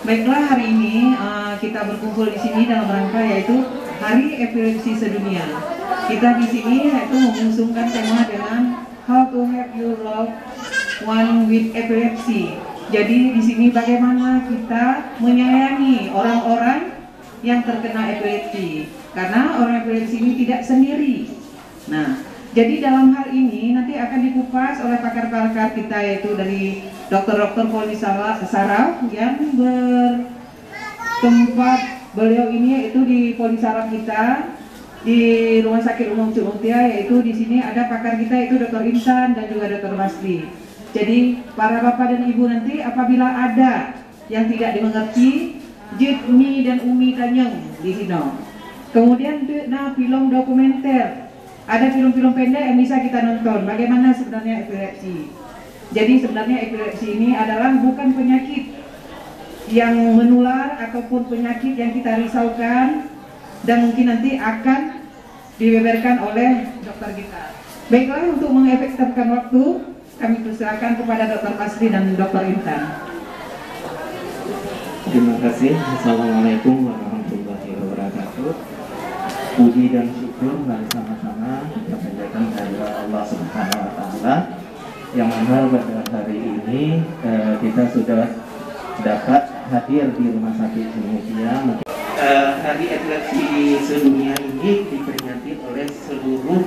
Baiklah, hari ini kita berkumpul di sini dalam rangka yaitu Hari Epilepsi Sedunia. Kita di sini yaitu mengusungkan tema dengan How to Help Your Loved One with Epilepsy. Jadi di sini bagaimana kita menyayangi orang-orang yang terkena epilepsi, karena orang epilepsi ini tidak sendiri. Nah, jadi dalam hal ini nanti akan dikupas oleh pakar-pakar kita, yaitu dari dokter-dokter Polisaraf yang bertempat beliau ini yaitu di Polisaraf kita di Rumah Sakit Umum Culumpia, yaitu di sini ada pakar kita yaitu Dr. Insan dan juga Dr. Basri. Jadi para bapak dan ibu nanti apabila ada yang tidak dimengerti, Jitmi dan Umi Tanyang di sini. Kemudian film dokumenter. Ada film-film pendek yang bisa kita nonton bagaimana sebenarnya epilepsi. Jadi sebenarnya epilepsi ini adalah bukan penyakit yang menular ataupun penyakit yang kita risaukan dan mungkin nanti akan dibeberkan oleh dokter kita. Baiklah, untuk mengefektifkan waktu, kami persilakan kepada Dr. Basri dan Dr. Intan. Terima kasih. Assalamualaikum warahmatullahi wabarakatuh. Puji dan syukur mari sama-sama kita panjatkan kepada Allah Subhanahu wa Ta'ala yang mana pada hari ini kita sudah dapat hadir di Rumah Sakit Culumpia. Hari Epilepsi Sedunia ini diperingati oleh seluruh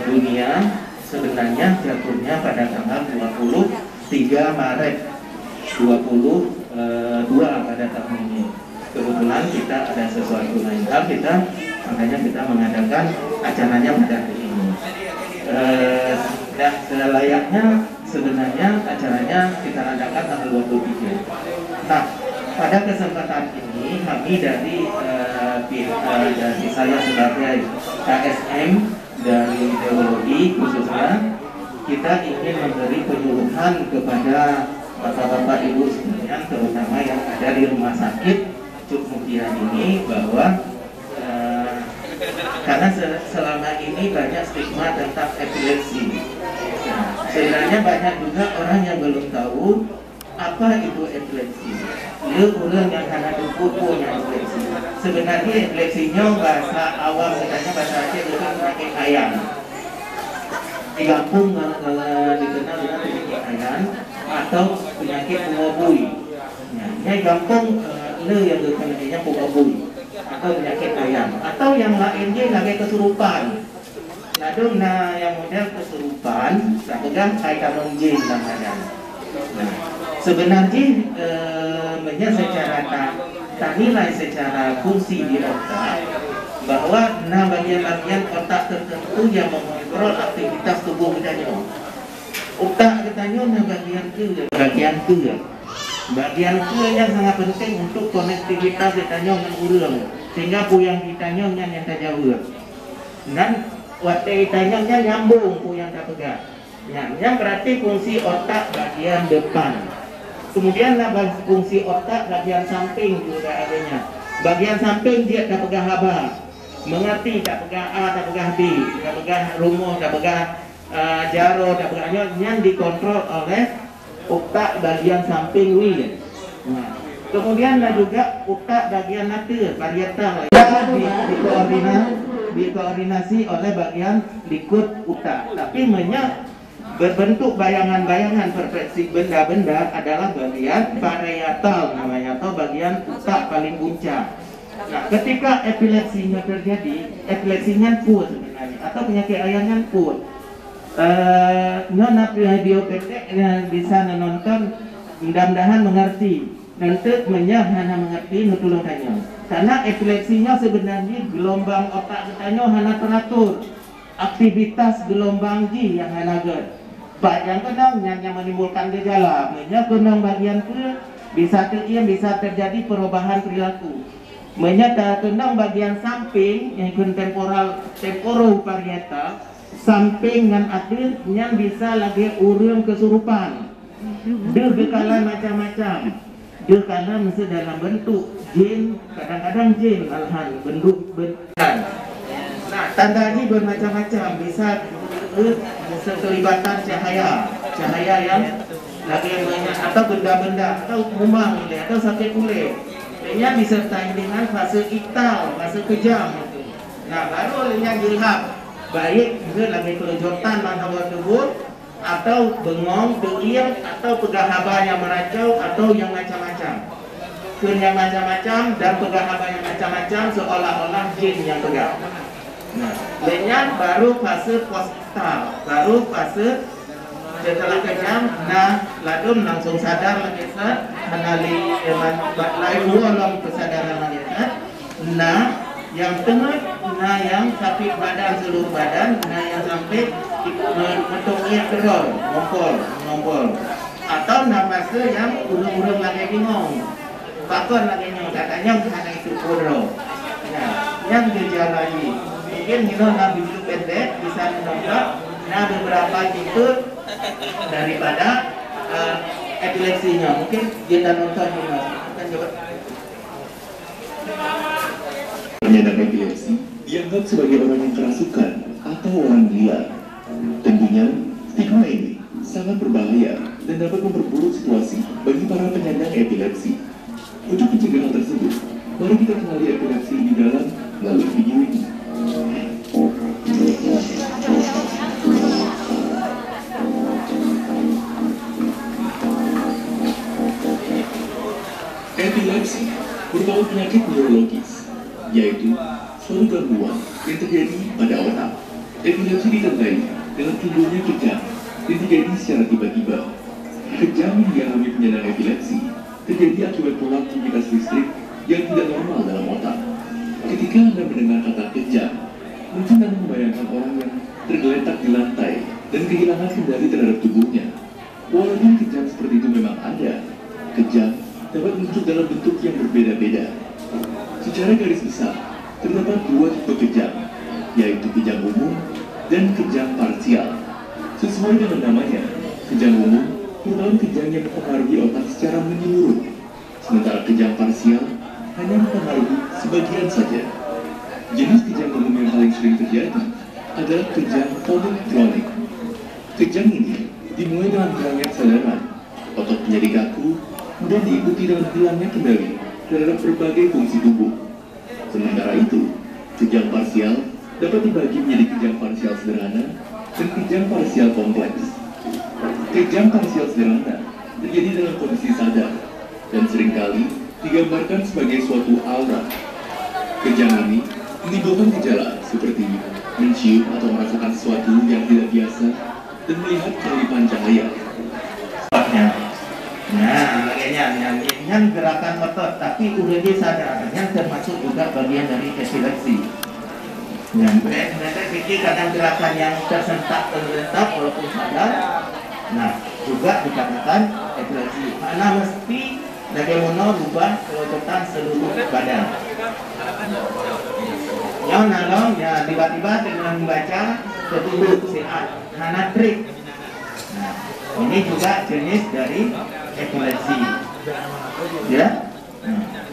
dunia. Sebenarnya jatuhnya pada tanggal 23 Maret 2022 pada tahun ini. Kebetulan kita ada sesuatu lain hal, makanya kita mengadakan acaranya pada hari ini. Dan selayaknya sebenarnya acaranya kita adakan tanggal 23. Nah, pada kesempatan ini kami dari saya sebagai KSM dari ideologi khususnya, kita ingin memberi penyuluhan kepada bapak-bapak ibu sekalian, terutama yang ada di rumah sakit Culumpia ini, bahwa karena selama ini banyak stigma tentang epilepsi. Sebenarnya banyak juga orang yang belum tahu apa itu epilepsi. Dia orang yang hanya punya epilepsi. Sebenarnya epilepsinya bahasa awam, katanya bahasa Aceh itu penyakit ayam. Di kampung dikenal dengan penyakit ayam atau penyakit pungobui. Yang kampung yang dikenalnya pungobui atau penyakit ayam, atau yang lainnya lagi kesurupan. Yang model kesurupan, pegang kayak jin namanya. Nah, sebenarnya secara nilai secara fungsi di otak, bahwa bagian-bagian otak tertentu yang mengontrol aktivitas tubuh kita. Otak kita bagian bagian yang sangat penting untuk konektivitas kita dengan urang, sehingga puyang kita yang terjauh. Dan waktu kita nyambung puyang tak pegang. Yang berarti fungsi otak bagian depan. Kemudian fungsi otak bagian samping juga adanya. Bagian samping dia tak pegang haba, mengerti, tak pegang A, tak pegang B, tak pegang rumus, tak pegang jaro, tak pegang yang dikontrol oleh otak bagian samping wheel. Nah, kemudian juga otak bagian natur parietal dikoordinasi oleh bagian likud otak. Tapi berbentuk bayangan-bayangan perfeksi benda-benda adalah bagian parietal namanya, atau bagian otak paling puncak. Nah, ketika epilepsinya terjadi, epilepsinya pun sebenarnya, atau penyakit ayamnya pun. Nona video pendek bisa menonton, mudah-mudahan mengerti. Nanti hanya mengerti nutulung tanya. Karena epilepsinya sebenarnya gelombang otak kita hanya teratur. Aktivitas gelombang G yang hanya ger. Yang kenang yang menimbulkan gejala. Kenang bagian ke bisa terjadi perubahan perilaku. Kenang bagian samping yang temporoparietal, samping dan akhir yang bisa lagi urang kesurupan. Dia bekalan macam-macam. Dia karena mesti dalam bentuk jin, kadang-kadang jin malahan bentuk bentukan. Nah, tandanya bermacam-macam, bisa keterlibatan cahaya, cahaya yang lagi banyak atau benda-benda atau kuman atau sakit kulit. Lenyap disertai dengan fase ital, fase kejam. Nah, baru lenyap dilihat baik dia lagi kelenjotan pada tubuh atau bengong, degil atau pegahaba yang meracau atau yang macam-macam. Yang macam-macam dan pegahaba yang macam-macam seolah-olah jin yang pegang. Nah, lenyap baru fase postal, baru fase setelah kejam, nah ladum langsung sadar lagi set, menali lain wolong kesadaran lagi set. Nah, yang tengah, nah yang sakit badan seluruh badan, nah yang sampai mentungnya teror, ngompol, atau nah fase yang urung-urung lagi bingung, bakon lagi nyong, katanya karena itu kodro. Nah, yang gejala lagi, mungkin hino nabi hidup pendek bisa menonton. Nah, beberapa tipe daripada epilepsinya mungkin kita nonton ini kan coba. Penyandang epilepsi dianggap sebagai orang yang kerasukan atau orang gila. Tentunya stigma ini sangat berbahaya dan dapat memperburuk situasi bagi para penyandang epilepsi. Untuk mencegah hal tersebut, mari kita kenali epilepsi di dalam melalui video ini. Epilepsi merupakan penyakit neurologis, yaitu suatu gangguan yang terjadi pada otak. Epilepsi ditandai dengan timbulnya kejang dan terjadi secara tiba-tiba. Kejang yang dialami penyandang epilepsi terjadi akibat pola aktivitas listrik yang tidak normal dalam otak. Ketika Anda mendengar kata kejang, mungkin Anda membayangkan orang yang tergeletak di lantai dan kehilangan kendali terhadap tubuhnya. Walaupun kejang seperti itu memang ada, kejang dapat muncul dalam bentuk yang berbeda-beda. Secara garis besar, terdapat dua tipe kejang, yaitu kejang umum dan kejang parsial. Sesuai dengan namanya, kejang umum merupakan kejang yang mempengaruhi otak secara menyeluruh, sementara kejang parsial hanya mempengaruhi sebagian saja. Jenis kejang umum yang paling sering terjadi adalah kejang tonik-klonik. Kejang ini dimulai dengan hilangnya kesadaran, otot menjadi kaku, kemudian diikuti dengan hilangnya kendali terhadap berbagai fungsi tubuh. Sementara itu, kejang parsial dapat dibagi menjadi kejang parsial sederhana dan kejang parsial kompleks. Kejang parsial sederhana terjadi dalam kondisi sadar dan seringkali digambarkan sebagai suatu aura. Kejang ini menimbulkan gejala seperti mencium atau merasakan sesuatu yang tidak biasa dan melihat kelipan cahaya. Nah, makanya yang gerakan otot tapi udah sadar, yang termasuk juga bagian dari epilepsi. Nah, mereka pikir kadang gerakan yang tersentak walaupun sadar, nah juga dikatakan epilepsi. Karena mesti bagaimana rubah kelojotan seluruh badan. Yang nolong ya tiba-tiba dengan membaca ketunduk siat, hanatrik. Nah, ini juga jenis dari epilepsi, ya.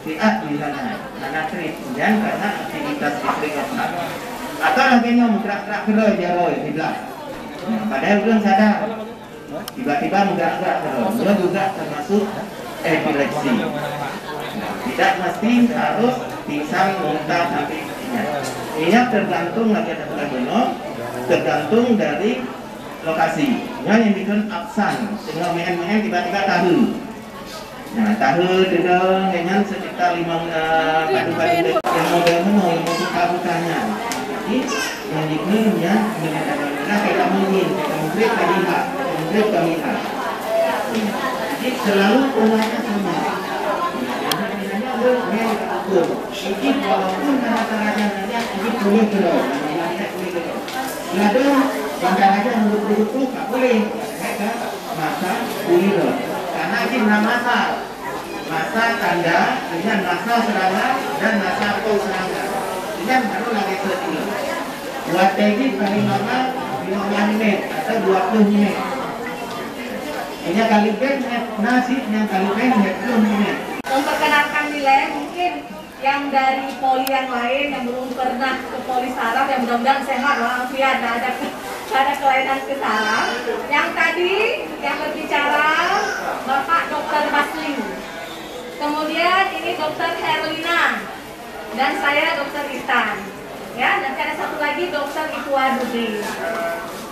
Siat di sana, hanatrik, dan karena aktivitas listrik otak. Atau lagi menggerak-gerak gerak jauh di belakang. Padahal belum sadar, tiba-tiba menggerak-gerak gerak, itu juga termasuk epilepsi. Tidak mesti harus pingsan, muntah sampai ini tergantung lagi ada benar, tergantung dari lokasi. Yang bikin aksan, dengan main-main tiba-tiba tahu. Nah, tahu dengan sekitar 5 padu-padu yang model yang buka-bukanya. Jadi yang dikirim ya benar-benar kita mungkin kalimat. Jadi selalu polanya sama. Jadi walaupun kata-katanya ini boleh terus, lalu bangkanya menurut itu tak boleh, masa boleh karena ini masa tanda dengan masa serangan dan masa serangga. Ini baru lagi seperti buat teknik paling lama 15 menit atau 20 menit. Ini kali nasi yang kali 20 menit. Memperkenalkan nilai mungkin yang dari poli yang lain yang belum pernah ke poli saraf yang mudah-mudahan sehat walafiat, tidak ada pada kelainan ke saraf. Yang tadi yang berbicara Bapak Dr. Basling. Kemudian ini Dr. Herlina dan saya Dr. Istan. Ya, dan ada satu lagi Dr. Ikhwanuddin.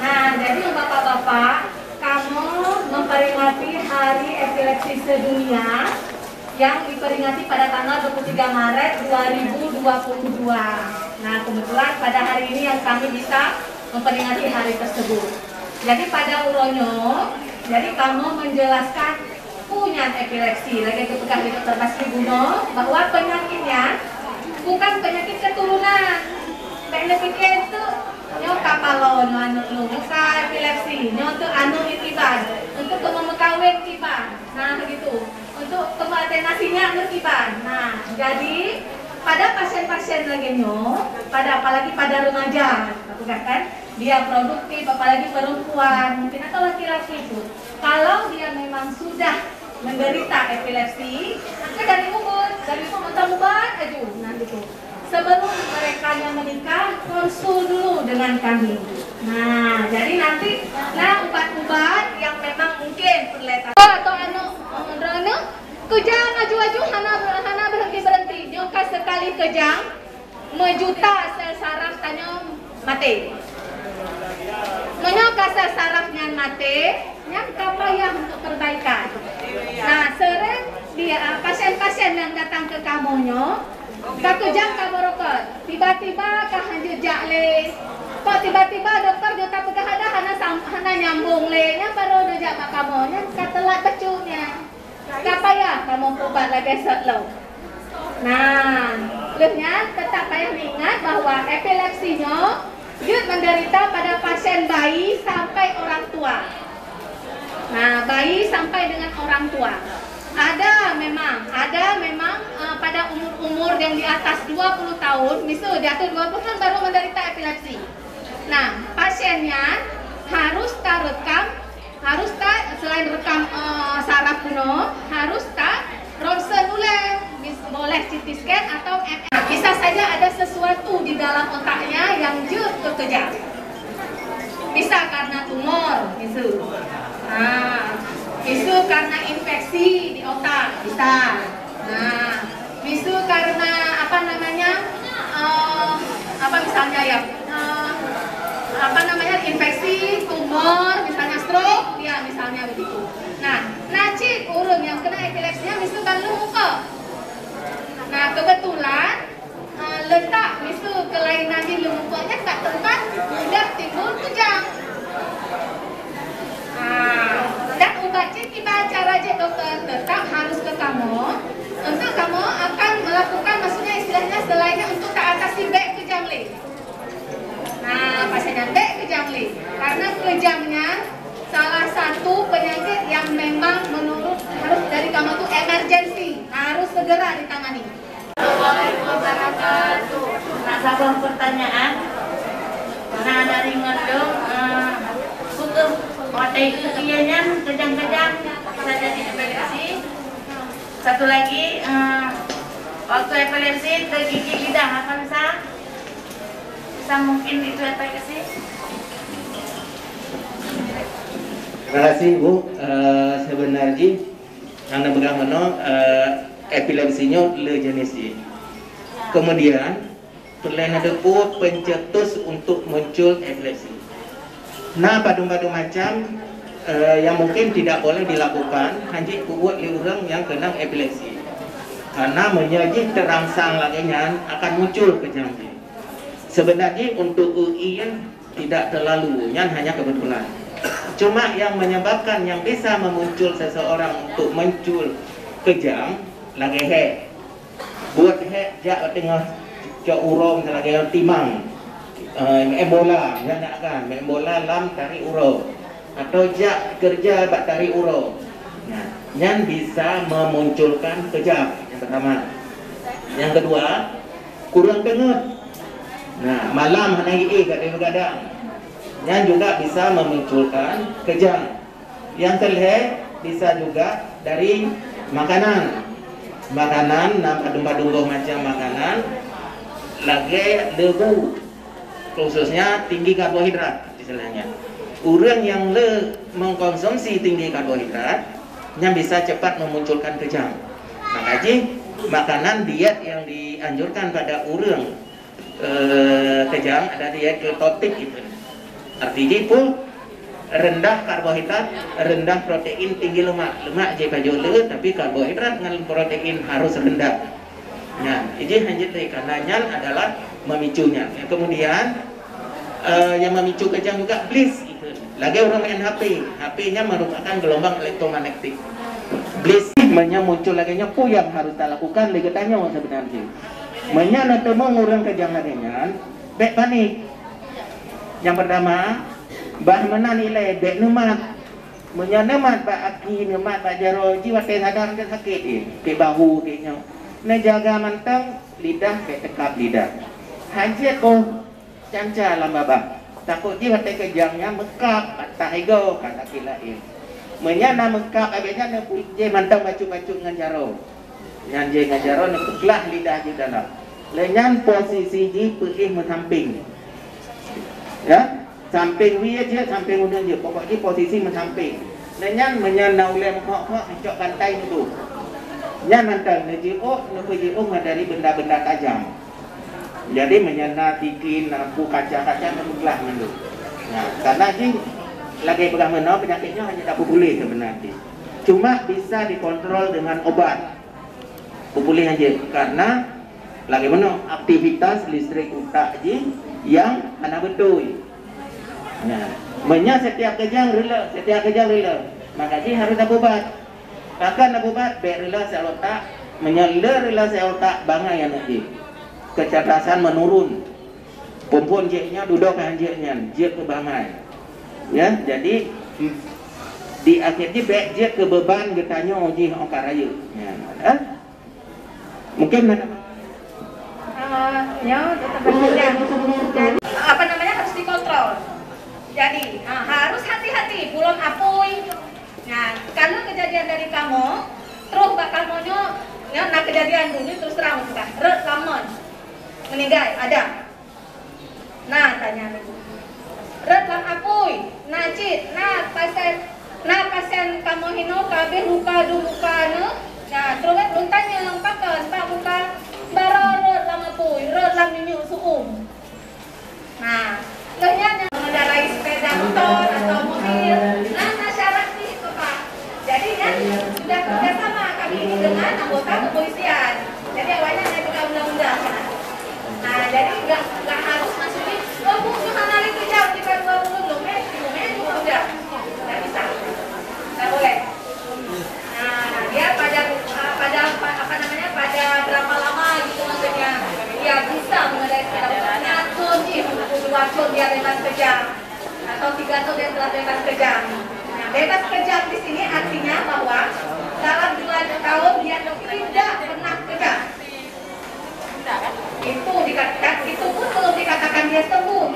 Nah, jadi Bapak-bapak, kamu memperingati Hari Epilepsi Sedunia yang diperingati pada tanggal 23 Maret 2022. Nah, kebetulan pada hari ini yang kami bisa memperingati hari tersebut. Jadi pada uronyo, jadi kamu menjelaskan punya epilepsi, lagi ketukar di Dr. Basri Guno, bahwa penyakitnya bukan penyakit keturunan. Penyakitnya itu nyo kapalo, nyo anu lu, buka epilepsi, nyo tu anu itiban, untuk kemekawin tiban. Nah, begitu. Untuk kematenasinya nurkiban. Nah, jadi pada pasien-pasien lagi nyo, pada apalagi pada remaja, kan dia produktif, apalagi perempuan, mungkin atau laki-laki itu. Kalau dia memang sudah menderita epilepsi, maka dari umur mubat aja, nah gitu. Sebelum mereka yang menikah, konsul dulu dengan kami. Nah, jadi nanti, nah ubat-ubat yang memang mungkin perletan. Atau anu, kejang aju-aju, hana berhenti. Nyoka sekali kejang, mejuta sel saraf tanya mati. Menyoka sel sarafnya mati, yang kapayah untuk perbaikan. Nah, sering dia pasien-pasien yang datang ke kamonyo, kakejang kaborokot, tiba-tiba kahanjut jakle. Kok tiba-tiba dokter jota pegah ada hana nyambung le, nya baru dojak makamonya katelak becunya. Kapayah kamu obat lagi setlo. Nah, lebihnya tetap payah ingat bahwa epilepsinya dia menderita pada pasien bayi sampai orang tua. Nah, bayi sampai dengan orang tua. Ada memang pada umur-umur yang di atas 20 tahun, misal di atas 20 tahun baru menderita epilepsi. Nah, pasiennya harus selain rekam saraf kuno, harus ronsen boleh CT scan atau MRI. Bisa saja ada sesuatu di dalam otaknya yang kekejang. Bisa karena tumor, Bisu karena infeksi di otak, bisa. Nah, bisu karena infeksi, tumor, misalnya stroke, ya misalnya begitu. Nah, nacik urung yang kena epilepsinya bisu kan luka. Nah, kebetulan letak bisu kelainan di lumukanya tak tempat mudah timbul kejang. Dan obatnya tiba cara je dokter tetap harus ke kamu untuk kamu akan melakukan, maksudnya istilahnya selainnya untuk tak atasi baik kejang le. Nah, pasiennya baik kejang le karena kejangnya salah satu penyakit yang memang menurut harus dari kamu tuh emergency, harus segera ditangani. Assalamualaikum warahmatullahi wabarakatuh. Nak sabang pertanyaan. Nah, dari ngedong putus otak ianya kejang-kejang bisa jadi epilepsi. Satu lagi waktu epilepsi tergigit lidah apa bisa mungkin itu epilepsi. Terima kasih Bu. Sebenarnya karena bagaimana epilepsinya le jenis ini. Kemudian perlahan ada pencetus untuk muncul epilepsi. Nah, padu-padu macam yang mungkin tidak boleh dilakukan hanya buat orang yang kena epilepsi. Karena menyaji terangsang laginya akan muncul kejangnya. Sebenarnya untuk UI tidak terlalu, hanya kebetulan. Cuma yang menyebabkan yang bisa memuncul seseorang untuk muncul kejang lagi buat jak tengah cak urom lagi timang ebola yang nak kan ebola lam tarik uro atau jak kerja bat tarik uro yang bisa memunculkan kejang. Yang pertama. Yang kedua, kurang kengut. Nah, malam hanya gadang-gadang yang juga bisa memunculkan kejang. Yang terakhir bisa juga dari makanan, padu-padu macam makanan, lagi debu, khususnya tinggi karbohidrat. istilahnya. Orang yang mengkonsumsi tinggi karbohidrat yang bisa cepat memunculkan kejang. Makanya makanan diet yang dianjurkan pada orang kejang ada diet ketotik itu. Artinya pun rendah karbohidrat, rendah protein, tinggi lemak. Lemak je kajole tapi karbohidrat dengan protein harus rendah. Nah, ini hanya karenanya adalah memicunya. Kemudian yang memicu kejang juga bliss itu. Lagi orang main HP, HP-nya merupakan gelombang elektromagnetik. Bliss muncul lagi nya yang harus kita lakukan lagi tanya sebenarnya. Menyana temu orang kejang laginya, bek panik. Yang pertama, bah mana nilai bek nemat. Menyana nemat pak aki nemat pak jaro jiwa sadar dan sakit ke bahu kayaknya. Nejaga mantang lidah ke tekap lidah. Hajat canca lambaba takut dia hati kejangnya mekap tak ego kata kilain menyana mekap abisnya je mantang bacu-bacu dengan jaro nyan je dengan jaro nepeklah lidah je dalam lenyan posisi je perih mensamping ya samping dia je samping udah je pokoknya posisi mensamping lenyan menyana ulem kok hijau pantai itu nyan mantang neji dari benda-benda tajam. Jadi menyana bikin lampu kaca-kaca membelah dulu. Nah, karena ini lagi pegang menau penyakitnya hanya tak boleh sebenarnya. Cuma bisa dikontrol dengan obat. Boleh aja karena lagi menau aktivitas listrik otak je yang ana betul. Nah, menya setiap kejang rela. Maka dia harus ada obat. Bahkan ada obat berela sel otak, menyala rela sel otak bangai yang nanti. Kecerdasan menurun, pompon je-nya duduk je-nya, je kebangai, ya. Jadi di akhirnya bek je ke beban getanya oji okaraya, ya. Mungkin ada. Ya, tetap bekerja. Jadi apa namanya harus dikontrol. Jadi harus hati-hati, belum apui. Nah, kalau kejadian dari kamu, terus bakal monyo, ya, nah kejadian dulu terus terang sudah, red lamon. Meninggal ada. Nah tanya nih, red lang apui, najit, pasien kamu hino kabeh luka du muka no. Nah terus belum tanya pakan pak muka baru red lang apui, red lang minyak suum. Nah ternyata mengendarai sepeda motor atau mobil, nah syarat nih itu pak. Jadi kan sudah kerjasama kami ini dengan anggota kepolisian. Jadi awalnya naik ke undang-undang. Nah, jadi nggak harus masukin. Oh, bu, gimana lagi jam kita 20 km udah, nggak bisa, nggak boleh. Nah, dia pada apa namanya pada berapa lama gitu maksudnya? Dia bisa mengendarai sepeda motor. Ngatur sih, 2 tahun dia bebas kejam atau 3 tahun dia telah bebas kejam. Nah, bebas kejam di sini artinya bahwa dalam 2 tahun dia tidak pernah kejam. Itu dikatakan, itu pun belum dikatakan dia sembuh.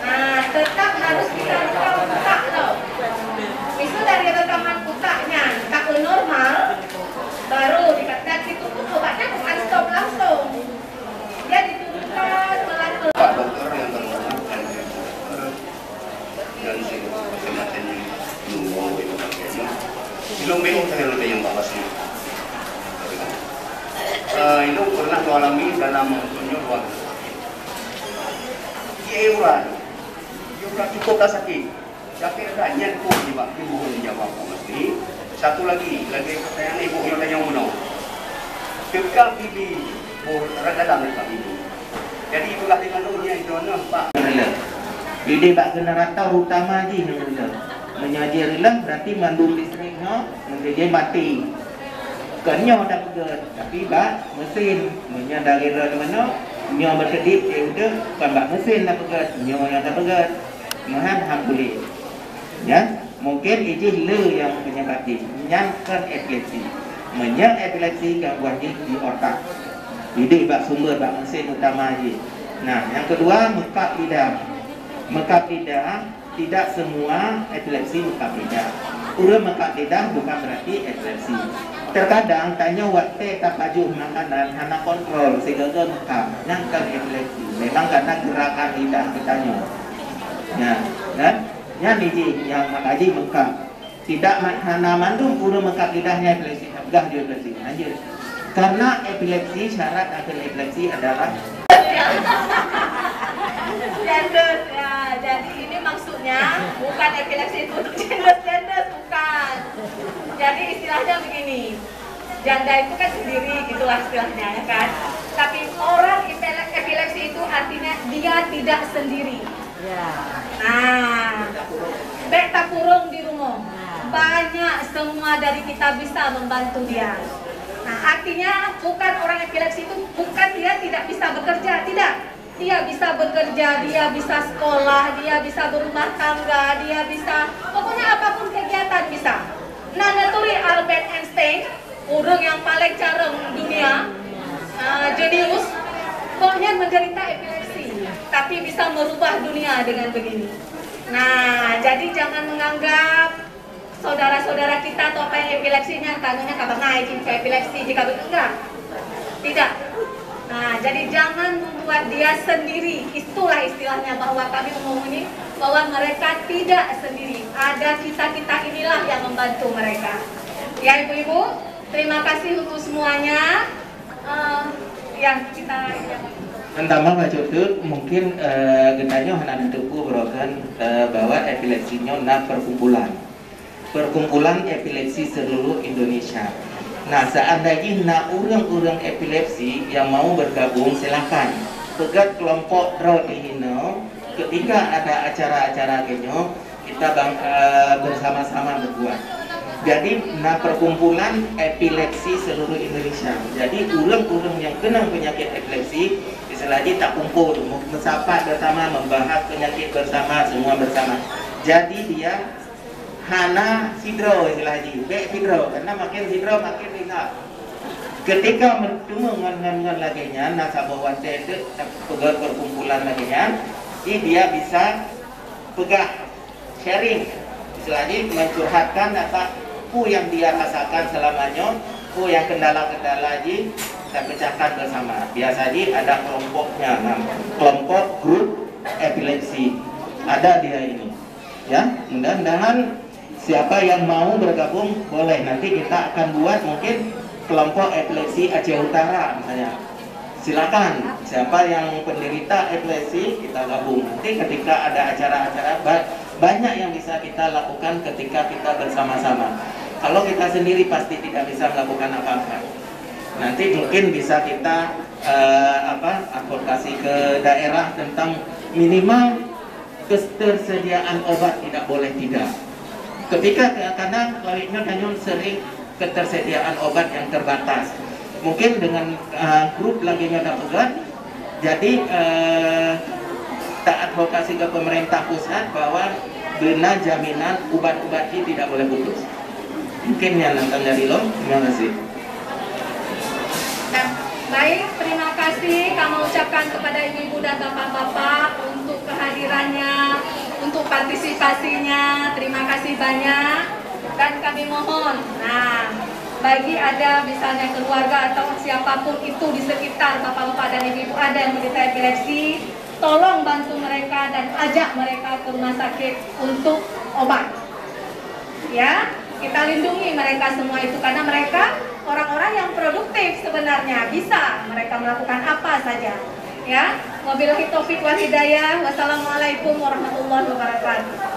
Nah, tetap harus kita rekam utak loh. Misal dari rekaman utaknya tak normal, baru dikatakan itu pun obatnya bukan stop langsung. Dia diturunkan pelan-pelan. Pak dokter yang terhormat dan kesehatan yang luar biasa. Belum bingung saya lebih yang bapak sih. Itu pernah mengalami dalam penyuluhan. Iuran cukup sakit. Tapi ada nyentuh di bawah ibu jawab mesti. Satu lagi pertanyaan ibu yang tanya mana? Kekal bibi rada dalam pak ibu. Jadi itulah dengan itu Pak. Jadi bak generator utama je menyaji rela berarti mandu listriknya menjadi mati. Kenyo dah pegat, tapi bak mesin menyadari rela mana nyo berkedip udah bukan bak mesin dah pegat, nyo yang dah pegat. Mahan boleh. Ya, mungkin itu yang penyebabnya menyangkut epilepsi. Epilepsi gangguan di otak. Jadi bak sumber bak mesin utama je. Nah, yang kedua mekap lidah. Mekap lidah tidak semua epilepsi mekap lidah. Urut mekap lidah bukan berarti epilepsi. Terkadang tanya waktu tak pajuh makanan hana kontrol sehingga mekap nyangkut epilepsi. Memang karena gerakan lidah kitanya. Ya niji yang makaji mengkap. Tidak hana mandung pura mengkap lidahnya epilepsi, gah dia epilepsi aja. Karena epilepsi, syarat akan epilepsi adalah gender ya. Jadi ini maksudnya bukan epilepsi itu untuk gender bukan. Jadi istilahnya begini. Janda itu kan sendiri gitulah istilahnya ya kan. Tapi orang epilepsi itu artinya dia tidak sendiri. Nah, bek tak kurung di rumah. Banyak semua dari kita bisa membantu dia. Nah, artinya bukan orang epilepsi itu bukan dia tidak bisa bekerja, tidak. Dia bisa bekerja, dia bisa sekolah, dia bisa berumah tangga, dia bisa pokoknya apapun kegiatan bisa. Nah, naturi Albert Einstein, orang yang paling jarang dunia, jenius, pokoknya menderita epilepsi, tapi bisa merubah dunia dengan begini. Nah, jadi jangan menganggap saudara-saudara kita atau apa yang epilepsinya tangannya kabar naik ke epilepsi jika enggak. Tidak. Nah, jadi jangan membuat dia sendiri. Itulah istilahnya bahwa kami ngomongin bahwa mereka tidak sendiri. Ada kita-kita inilah yang membantu mereka. Ya Ibu-ibu, terima kasih untuk semuanya. Yang kita Pertama Pak Cudut, mungkin gendanya anak tuku berokan bahwa epilepsinya perkumpulan epilepsi seluruh Indonesia. Nah, seandainya orang-orang epilepsi yang mau bergabung silakan. Pegat kelompok Drawdihino, ketika ada acara-acara genyo, kita bersama-sama berbuat. Jadi, perkumpulan epilepsi seluruh Indonesia. Jadi, orang-orang yang kena penyakit epilepsi, istilahnya tak kumpul, bersama bersama, membahas penyakit bersama, semua bersama. Jadi dia hana sidro istilahnya, bek sidro, karena makin sidro makin ringan. Ketika bertemu dengan laginya, nasabah wate itu pegang perkumpulan laginya, dia bisa pegah, sharing, istilahnya mencurhatkan apa yang dia rasakan selamanya, yang kendala-kendala lagi, kita pecahkan bersama. Biasanya ada kelompoknya, kelompok grup epilepsi, ada dia ini. Ya, mudah-mudahan siapa yang mau bergabung boleh. Nanti kita akan buat mungkin kelompok epilepsi Aceh Utara misalnya. Silakan, siapa yang penderita epilepsi kita gabung. Nanti ketika ada acara-acara banyak yang bisa kita lakukan ketika kita bersama-sama. Kalau kita sendiri pasti tidak bisa melakukan apa-apa. Nanti mungkin bisa kita advokasi ke daerah tentang minimal ketersediaan obat tidak boleh tidak. Ketika kadang lainnya hanya sering ketersediaan obat yang terbatas. Mungkin dengan grup lagi ada pegat, jadi tak advokasi ke pemerintah pusat bahwa benar jaminan obat-obat ini tidak boleh putus. Mungkin yang nonton dari lo, terima kasih. Nah, baik, terima kasih kami ucapkan kepada ibu-ibu dan bapak-bapak untuk kehadirannya, untuk partisipasinya. Terima kasih banyak dan kami mohon, nah, bagi ada misalnya keluarga atau siapapun itu di sekitar bapak-bapak dan ibu-ibu ada yang menderita epilepsi, tolong bantu mereka dan ajak mereka ke rumah sakit untuk obat. Ya, kita lindungi mereka semua itu karena mereka orang-orang yang produktif sebenarnya, bisa mereka melakukan apa saja. Ya, wabillahi taufiq wal hidayah. Wassalamualaikum warahmatullahi wabarakatuh.